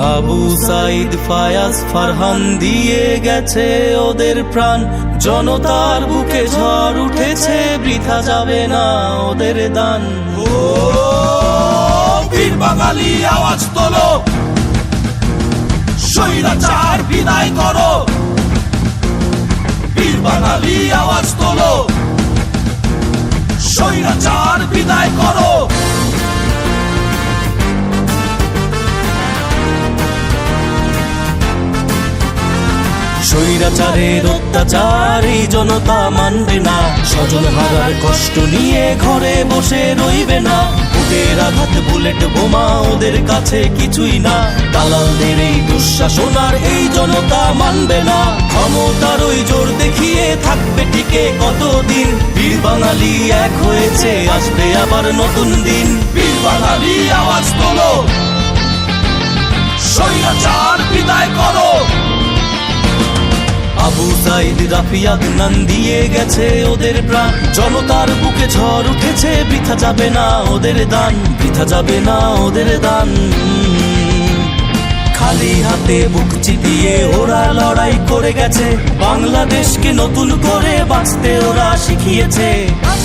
আবু সাইদ ফায়াজ ফারহান দিয়ে গেছে ওদের প্রাণ, জনতার বুকে ঝড় উঠেছে, বৃথা যাবে না ওদের দান। ও বীর বাঙালি আওয়াজ তোলো, স্বৈরাচার বিদায় করো। বীর বাঙালি আওয়াজ তোলো, স্বৈরাচার বিদায় করো। স্বৈরাচারের অত্যাচার এই জনতা মানবে না, স্বজন হারার কষ্ট নিয়ে ঘরে বসে রইবে না। বুকের আঘাত বুলেট বোমা ওদের কাছে কিছুই না, দালালদের এই দুঃশাসন আর এই জনতা মানবে না। ক্ষমতার ওই জোর দেখিয়ে থাকবে টিকে কতদিন, বীর বাঙালি এক হয়েছে, আসবে আবার নতুন দিন। বীর বাঙালি আওয়াজ তোলো, স্বৈরাচার বিদায় করো। আবু সাইদ রাফি আদনান দিয়ে গেছে ওদের প্রাণ, জনতার বুকে ঝড় উঠেছে, বৃথা যাবে না ওদের দান, বৃথা যাবে না ওদের দান। খালি হাতে বুক চিতিয়ে ওরা লড়াই করে গেছে, বাংলাদেশকে নতুন করে বাঁচতে ওরা শিখিয়েছে।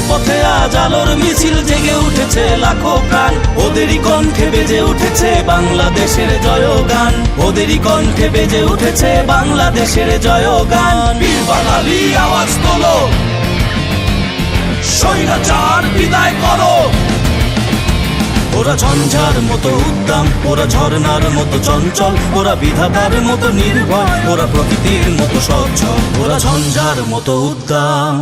পথে আজ আলোর মিছিল জেগে উঠেছে লাখো প্রাণ, ওদেরই কণ্ঠে বেজে উঠেছে বাংলাদেশের জয়গান, ওদেরই কণ্ঠে বেজে উঠেছে বাংলাদেশের জয়গান। বীর বাঙালি আওয়াজ তোলো, স্বৈরাচার বিদায় করো। ওরা ঝঞ্ঝার মতো উদ্দাম, ওরা ঝর্ণার মতো চঞ্চল, ওরা বিধাতার মতো নির্ভয়, ওরা প্রকৃতির মতো সচ্ছল, ওরা ঝঞ্ঝার মতো উদ্দাম।